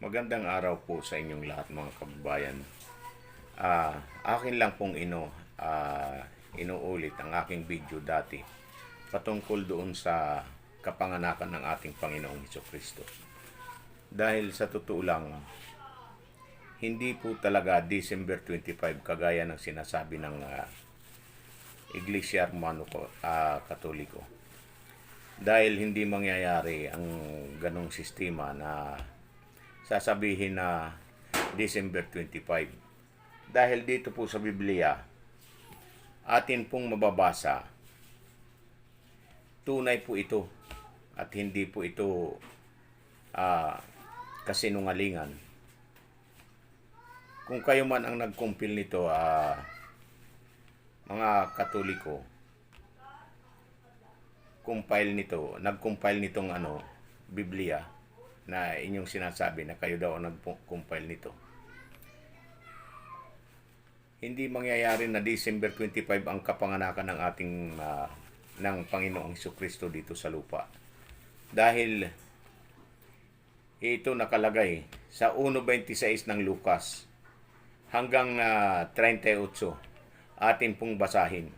Magandang araw po sa inyong lahat mga kababayan. Akin lang pong inuulit ang aking video dati patungkol doon sa kapanganakan ng ating Panginoong Hesukristo. Dahil sa totoo lang, hindi po talaga December 25 kagaya ng sinasabi ng Iglesia Romano Katoliko. Dahil hindi mangyayari ang ganong sistema na sasabihin na December 25. Dahil dito po sa Biblia, atin pong mababasa, tunay po ito at hindi po ito kasinungalingan. Kung kayo man ang nagkumpil nito, mga Katoliko, nag-compile nitong Biblia na inyong sinasabi na kayo daw ang nag-compile nito. Hindi mangyayari na December 25 ang kapanganakan ng ating ng Panginoong Hesukristo dito sa lupa. Dahil ito nakalagay sa 1:26 ng Lucas hanggang 38. Atin pong basahin.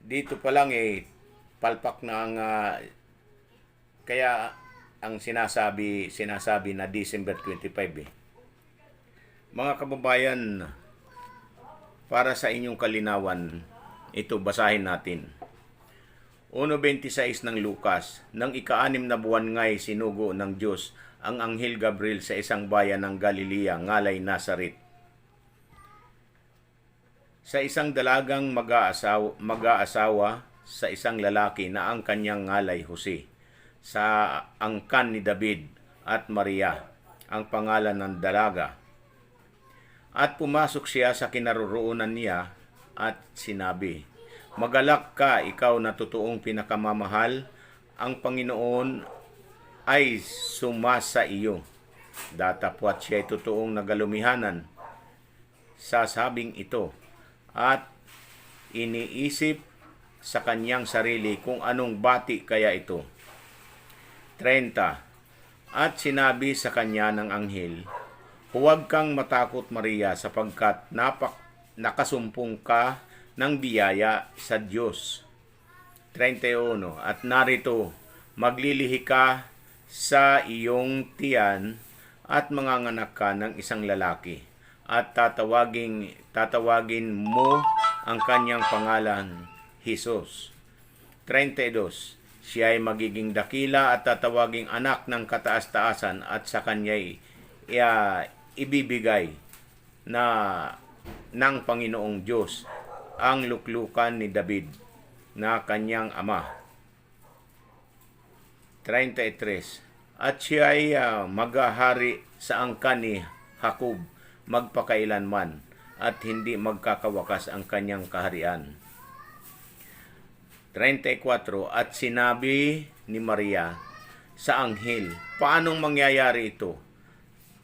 Dito pa lang palpak na ang kaya ang sinasabi na December 25 Mga kababayan, para sa inyong kalinawan, ito basahin natin. 1:26 ng Lucas, nang ika-6 na buwan nga'y sinugo ng Diyos ang Anghel Gabriel sa isang bayan ng Galilea, ngalay Nazaret. Sa isang dalagang mag-aasawa sa isang lalaki na ang kanyang ngalay Jose, sa angkan ni David at Maria, ang pangalan ng dalaga. At pumasok siya sa kinaroroonan niya at sinabi, "Magalak ka, ikaw na totoong pinakamamahal, ang Panginoon ay sumasa iyo." Datapwat siya ay totoong nagalumihanan sa sabing ito at iniisip sa kanyang sarili kung anong bati kaya ito. 30. At sinabi sa kanya ng anghel, "Huwag kang matakot, Maria, sapagkat nakasumpong ka ng biyaya sa Diyos." 31. At narito, maglilihi ka sa iyong tiyan at manganganak ka ng isang lalaki, at tatawagin mo ang kanyang pangalan, Jesus. 32. Siya ay magiging dakila at tatawaging anak ng kataas-taasan, at sa kanya'y ibibigay ng Panginoong Diyos ang luklukan ni David na kanyang ama. 33. At siya ay maghahari sa angkan ni Jacob magpakailanman, at hindi magkakawakas ang kanyang kaharian. 34. At sinabi ni Maria sa anghel, "Paanong mangyayari ito?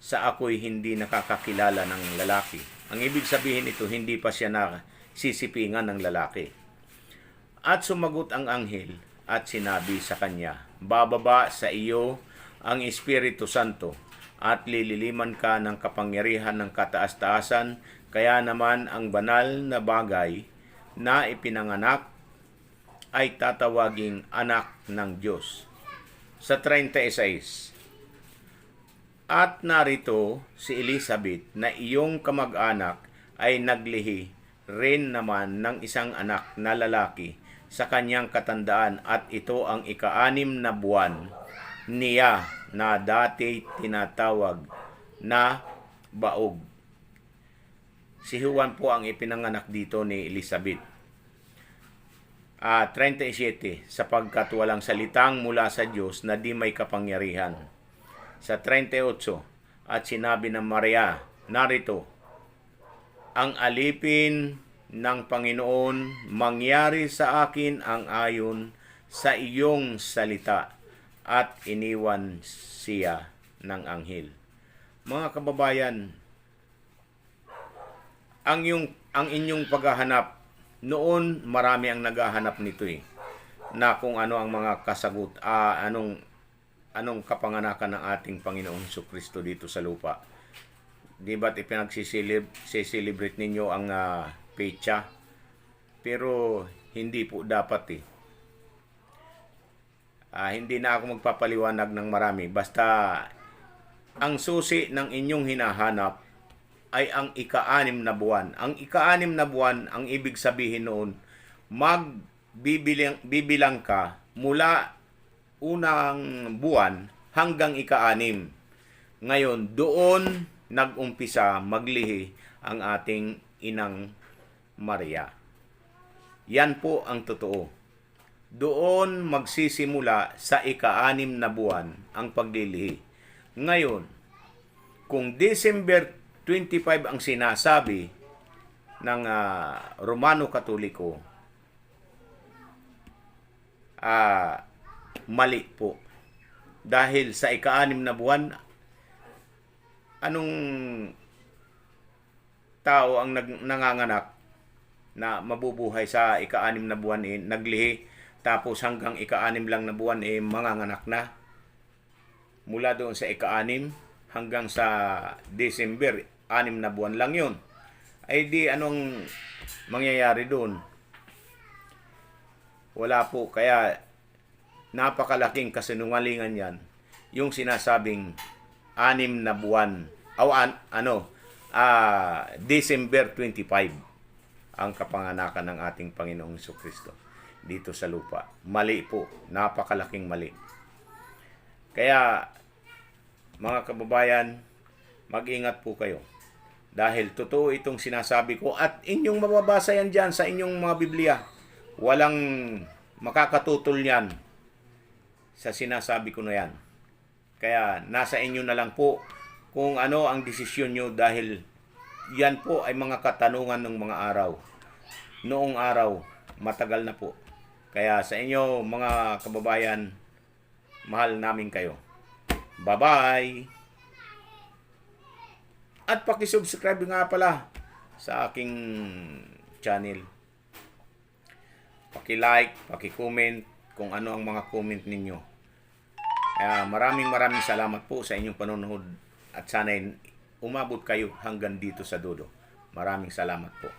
Sa ako'y hindi nakakakilala ng lalaki." Ang ibig sabihin ito, hindi pa siya nasisipingan ng lalaki. At sumagot ang anghel at sinabi sa kanya, "Bababa sa iyo ang Espiritu Santo, at lililiman ka ng kapangyarihan ng kataas-taasan, kaya naman ang banal na bagay na ipinanganak ay tatawaging anak ng Diyos." Sa 36. At narito si Elizabeth na iyong kamag-anak ay naglihi rin naman ng isang anak na lalaki sa kanyang katandaan, at ito ang ika-6 na buwan niya na dati tinatawag na baog. Si Juan po ang ipinanganak dito ni Elizabeth. 37. Sapagkat walang salitang mula sa Diyos na di may kapangyarihan. Sa 38. At sinabi ng Maria, "Narito, ang alipin ng Panginoon, mangyari sa akin ang ayon sa iyong salita." At iniwan siya ng anghel. Mga kababayan, ang inyong paghahanap, noon marami ang naghahanap nito na kung ano ang mga anong kapanganakan ng ating Panginoong Jesucristo dito sa lupa. Di ba't ipinagsiselebrate ninyo ang pecha? Pero hindi po dapat eh. Hindi na ako magpapaliwanag ng marami. Basta ang susi ng inyong hinahanap ay ang ika-6 na buwan. Ang ika-6 na buwan, ang ibig sabihin noon, bibilang ka mula unang buwan hanggang ika-6. Ngayon, doon nag-umpisa maglihi ang ating Inang Maria. Yan po ang totoo. Doon magsisimula sa ika-6 na buwan ang paglilihi. Ngayon, kung December 25 ang sinasabi ng Romano Katoliko, mali po. Dahil sa ika-6 na buwan, anong tao ang nanganganak na mabubuhay sa ika-6 na buwan naglihi, tapos hanggang ika-6 lang na buwan manganganak na? Mula doon sa ika-6 hanggang sa December, 6 na buwan lang yun. Ay di anong mangyayari doon? Wala po. Kaya napakalaking kasinungalingan yan. Yung sinasabing 6 na buwan. December 25 ang kapanganakan ng ating Panginoong Jesucristo dito sa lupa. Mali po. Napakalaking mali. Kaya, mga kababayan, mag-ingat po kayo. Dahil totoo itong sinasabi ko at inyong mababasa yan dyan sa inyong mga Biblia. Walang makakatutol yan sa sinasabi ko na yan. Kaya nasa inyo na lang po kung ano ang desisyon nyo, dahil yan po ay mga katanungan ng mga araw. Noong araw, matagal na po. Kaya sa inyo mga kababayan, mahal namin kayo. Bye-bye! At pakisubscribe nga pala sa aking channel. Paki-like, paki-comment kung ano ang mga comment ninyo. Maraming salamat po sa inyong panonood at sana'y umabot kayo hanggang dito sa dulo. Maraming salamat po.